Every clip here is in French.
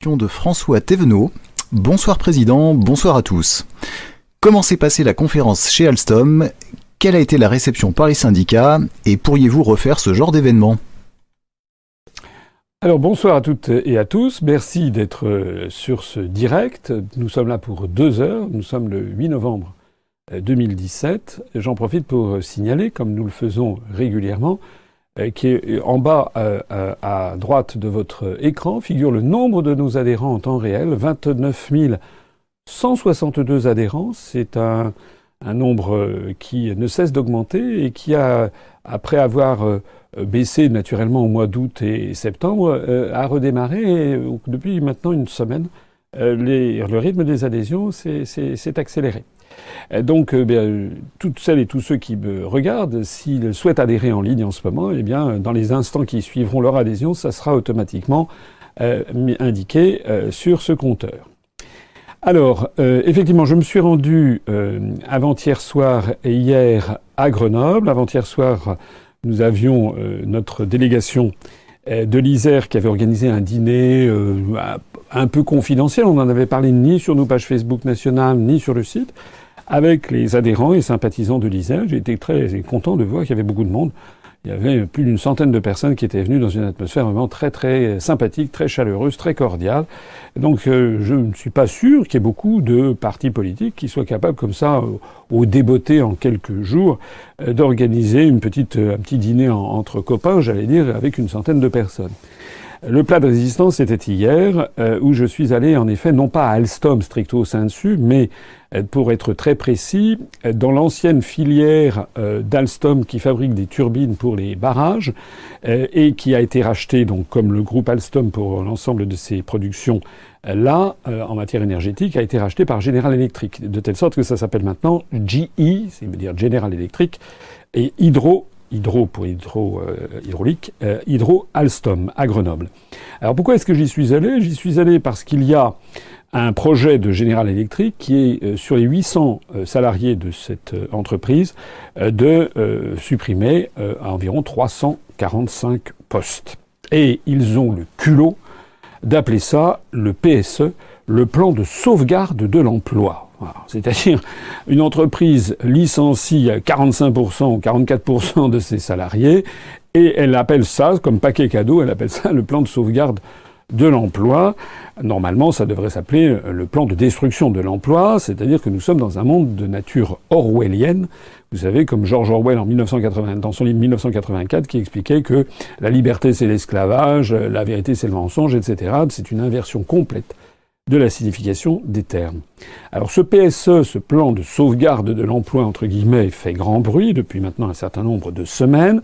question de François Thévenot. Bonsoir Président, bonsoir à tous. Comment s'est passée la conférence chez Alstom? Quelle a été la réception par les syndicats? Et pourriez-vous refaire ce genre d'événement? Alors bonsoir à toutes et à tous. Merci d'être sur ce direct. Nous sommes là pour 2 heures. Nous sommes le 8 novembre 2017. J'en profite pour signaler, comme nous le faisons régulièrement, qui est en bas à droite de votre écran, figure le nombre de nos adhérents en temps réel, 29 162 adhérents. C'est un nombre qui ne cesse d'augmenter et qui a, après avoir baissé naturellement au mois d'août et septembre, a redémarré et depuis maintenant une semaine. Le rythme des adhésions s'est accéléré. Donc, toutes celles et tous ceux qui me regardent, s'ils souhaitent adhérer en ligne en ce moment, eh bien, dans les instants qui suivront leur adhésion, ça sera automatiquement indiqué sur ce compteur. Alors, effectivement, je me suis rendu avant-hier soir et hier à Grenoble. Avant-hier soir, nous avions notre délégation de l'Isère qui avait organisé un dîner un peu confidentiel. On n'en avait parlé ni sur nos pages Facebook nationales, ni sur le site, avec les adhérents et sympathisants de l'Isère. J'ai été très content de voir qu'il y avait beaucoup de monde. Il y avait plus d'une centaine de personnes qui étaient venues dans une atmosphère vraiment très très sympathique, très chaleureuse, très cordiale. Donc je ne suis pas sûr qu'il y ait beaucoup de partis politiques qui soient capables comme ça, au débeauté en quelques jours, d'organiser un petit dîner entre copains, j'allais dire, avec une centaine de personnes. Le plat de résistance était hier, où je suis allé en effet non pas à Alstom stricto sensu, mais pour être très précis, dans l'ancienne filière d'Alstom qui fabrique des turbines pour les barrages et qui a été rachetée donc comme le groupe Alstom pour l'ensemble de ses productions là en matière énergétique a été racheté par General Electric, de telle sorte que ça s'appelle maintenant GE, c'est-à-dire General Electric, et Hydro Alstom à Grenoble. Alors pourquoi est-ce que j'y suis allé? J'y suis allé parce qu'il y a un projet de General Electric qui est sur les 800 salariés de cette entreprise de supprimer environ 345 postes. Et ils ont le culot d'appeler ça le PSE, le plan de sauvegarde de l'emploi. Voilà. C'est-à-dire, une entreprise licencie 45% ou 44% de ses salariés et elle appelle ça, comme paquet cadeau, elle appelle ça le plan de sauvegarde de l'emploi. Normalement, ça devrait s'appeler le plan de destruction de l'emploi, c'est-à-dire que nous sommes dans un monde de nature orwellienne. Vous savez, comme George Orwell dans son livre 1984, qui expliquait que la liberté c'est l'esclavage, la vérité c'est le mensonge, etc. C'est une inversion complète de la signification des termes. Alors ce PSE, ce plan de sauvegarde de l'emploi, entre guillemets, fait grand bruit depuis maintenant un certain nombre de semaines,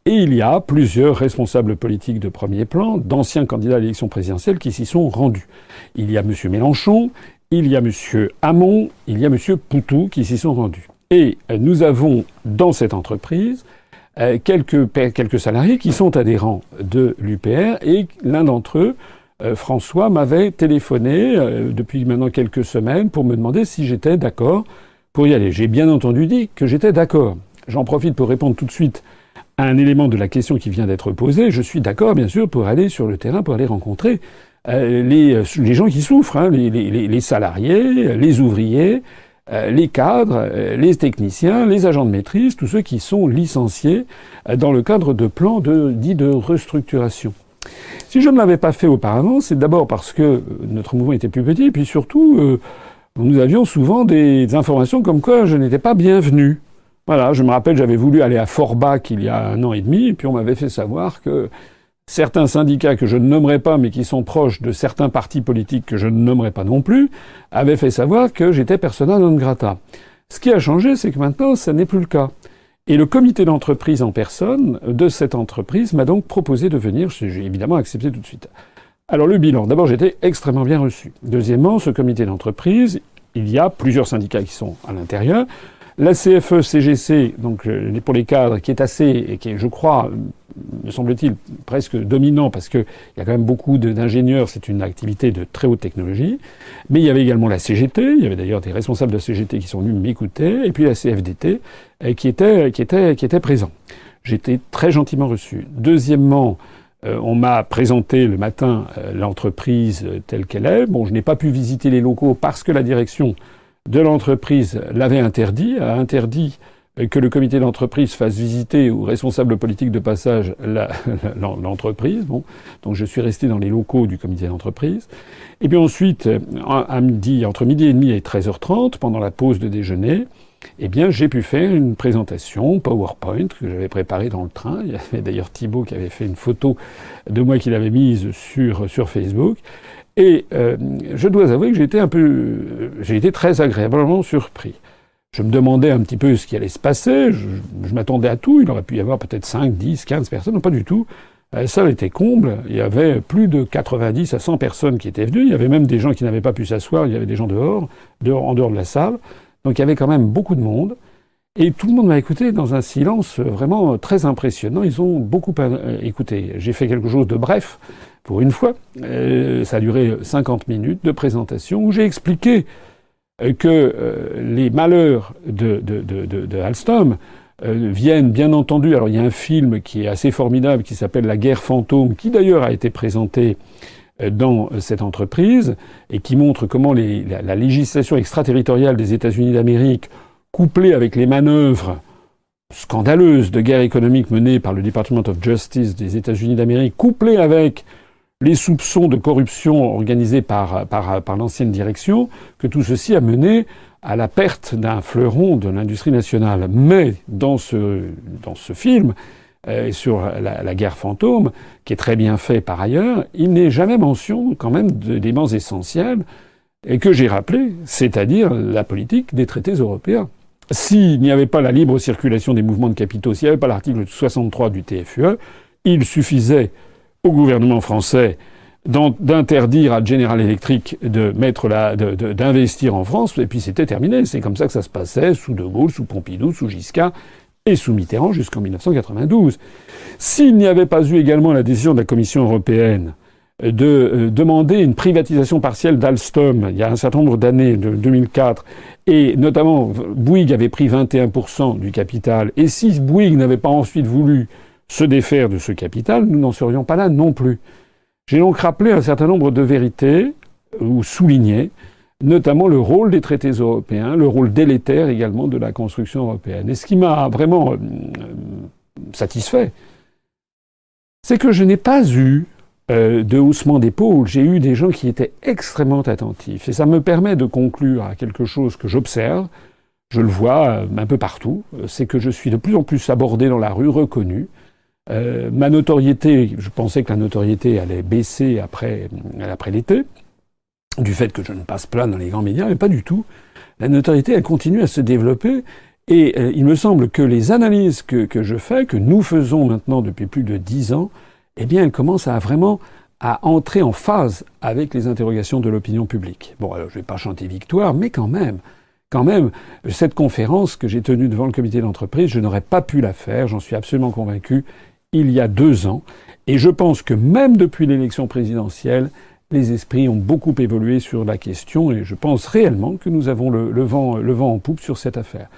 et il y a plusieurs responsables politiques de premier plan, d'anciens candidats à l'élection présidentielle qui s'y sont rendus. Il y a M. Mélenchon, il y a M. Hamon, il y a M. Poutou qui s'y sont rendus. Et nous avons dans cette entreprise quelques salariés qui sont adhérents de l'UPR, et l'un d'entre eux, François, m'avait téléphoné depuis maintenant quelques semaines pour me demander si j'étais d'accord pour y aller. J'ai bien entendu dit que j'étais d'accord. J'en profite pour répondre tout de suite à un élément de la question qui vient d'être posée. Je suis d'accord, bien sûr, pour aller sur le terrain, pour aller rencontrer les gens qui souffrent, hein, les salariés, les ouvriers, les cadres, les techniciens, les agents de maîtrise, tous ceux qui sont licenciés dans le cadre de plans dits de restructuration. Si je ne l'avais pas fait auparavant, c'est d'abord parce que notre mouvement était plus petit, et puis surtout, nous avions souvent des informations comme quoi je n'étais pas bienvenu. Voilà, je me rappelle, j'avais voulu aller à Forbach il y a 1 an et demi, et puis on m'avait fait savoir que certains syndicats que je ne nommerai pas, mais qui sont proches de certains partis politiques que je ne nommerai pas non plus, avaient fait savoir que j'étais persona non grata. Ce qui a changé, c'est que maintenant, ça n'est plus le cas. Et le comité d'entreprise en personne de cette entreprise m'a donc proposé de venir. J'ai évidemment accepté tout de suite. Alors le bilan, d'abord j'étais extrêmement bien reçu. Deuxièmement, ce comité d'entreprise, il y a plusieurs syndicats qui sont à l'intérieur. La CFE-CGC, donc pour les cadres, qui est assez, et qui est, je crois, me semble-t-il, presque dominant, parce qu'il y a quand même beaucoup d'ingénieurs, c'est une activité de très haute technologie. Mais il y avait également la CGT, il y avait d'ailleurs des responsables de la CGT qui sont venus m'écouter, et puis la CFDT, qui était présent. J'étais très gentiment reçu. Deuxièmement, On m'a présenté le matin l'entreprise telle qu'elle est. Bon, je n'ai pas pu visiter les locaux parce que la direction de l'entreprise l'avait interdit, a interdit que le comité d'entreprise fasse visiter aux responsables politiques de passage l'entreprise. Bon, donc je suis resté dans les locaux du comité d'entreprise. Et puis ensuite, à midi, entre midi et demi et 13h30, pendant la pause de déjeuner, eh bien, j'ai pu faire une présentation PowerPoint que j'avais préparée dans le train. Il y avait d'ailleurs Thibault qui avait fait une photo de moi qu'il avait mise sur Facebook. Et je dois avouer que j'ai été très agréablement surpris. Je me demandais un petit peu ce qui allait se passer. Je m'attendais à tout. Il aurait pu y avoir peut-être 5, 10, 15 personnes. Non, pas du tout. La salle était comble. Il y avait plus de 90 à 100 personnes qui étaient venues. Il y avait même des gens qui n'avaient pas pu s'asseoir. Il y avait des gens en dehors de la salle. Donc il y avait quand même beaucoup de monde. Et tout le monde m'a écouté dans un silence vraiment très impressionnant. Ils ont beaucoup écouté. J'ai fait quelque chose de bref, pour une fois. Ça a duré 50 minutes de présentation où j'ai expliqué que les malheurs de Alstom viennent bien entendu... Alors il y a un film qui est assez formidable qui s'appelle La guerre fantôme, qui d'ailleurs a été présenté dans cette entreprise et qui montre comment la législation extraterritoriale des États-Unis d'Amérique, couplée avec les manœuvres scandaleuses de guerre économique menées par le Department of Justice des États-Unis d'Amérique, couplée avec les soupçons de corruption organisés par l'ancienne direction, que tout ceci a mené à la perte d'un fleuron de l'industrie nationale. Mais dans ce film, sur la guerre fantôme, qui est très bien fait par ailleurs, il n'est jamais mention quand même d'éléments essentiels et que j'ai rappelé, c'est-à-dire la politique des traités européens. S'il n'y avait pas la libre circulation des mouvements de capitaux, s'il n'y avait pas l'article 63 du TFUE, il suffisait au gouvernement français d'interdire à General Electric d'investir en France, et puis c'était terminé. C'est comme ça que ça se passait sous De Gaulle, sous Pompidou, sous Giscard et sous Mitterrand jusqu'en 1992. S'il n'y avait pas eu également la décision de la Commission européenne de demander une privatisation partielle d'Alstom il y a un certain nombre d'années, de 2004, et notamment Bouygues avait pris 21% du capital, et si Bouygues n'avait pas ensuite voulu se défaire de ce capital, nous n'en serions pas là non plus. J'ai donc rappelé un certain nombre de vérités, ou souligné, notamment le rôle des traités européens, le rôle délétère également de la construction européenne. Et ce qui m'a vraiment satisfait, c'est que je n'ai pas eu de haussement d'épaule. J'ai eu des gens qui étaient extrêmement attentifs. Et ça me permet de conclure à quelque chose que j'observe, je le vois un peu partout, c'est que je suis de plus en plus abordé dans la rue, reconnu. Ma notoriété, je pensais que la notoriété allait baisser après l'été, du fait que je ne passe pas dans les grands médias, mais pas du tout. La notoriété, elle continue à se développer, et il me semble que les analyses que je fais, que nous faisons maintenant depuis plus de 10 ans, eh bien, elles commencent à entrer en phase avec les interrogations de l'opinion publique. Bon, alors je vais pas chanter victoire, mais quand même, cette conférence que j'ai tenue devant le comité d'entreprise, je n'aurais pas pu la faire, j'en suis absolument convaincu, il y a 2 ans. Et je pense que même depuis l'élection présidentielle, les esprits ont beaucoup évolué sur la question, et je pense réellement que nous avons le vent en poupe sur cette affaire.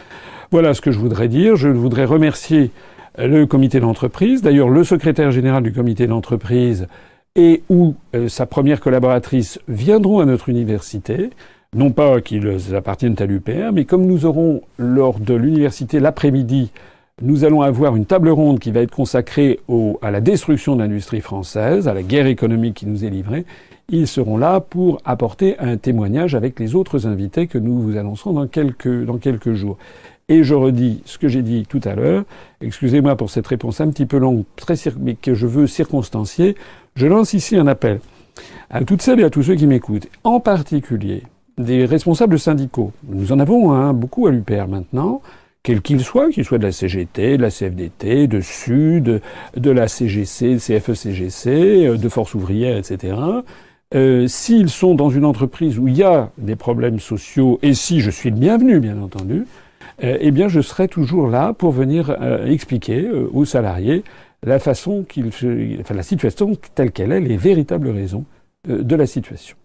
Voilà ce que je voudrais dire. Je voudrais remercier le comité d'entreprise, d'ailleurs le secrétaire général du comité d'entreprise et ou sa première collaboratrice viendront à notre université. Non pas qu'ils appartiennent à l'UPR, mais comme nous aurons lors de l'université l'après-midi, nous allons avoir une table ronde qui va être consacrée à la destruction de l'industrie française, à la guerre économique qui nous est livrée. Ils seront là pour apporter un témoignage avec les autres invités que nous vous annoncerons dans quelques jours. Et je redis ce que j'ai dit tout à l'heure. Excusez-moi pour cette réponse un petit peu longue, mais que je veux circonstancier. Je lance ici un appel à toutes celles et à tous ceux qui m'écoutent, en particulier des responsables syndicaux. Nous en avons beaucoup à l'UPR maintenant, quels qu'ils soient de la CGT, de la CFDT, de Sud, de la CGC, CFE-CGC, de Force ouvrière, etc. S'ils sont dans une entreprise où il y a des problèmes sociaux, et si je suis le bienvenu, bien entendu, eh bien, je serai toujours là pour venir expliquer aux salariés la situation telle qu'elle est, les véritables raisons de la situation.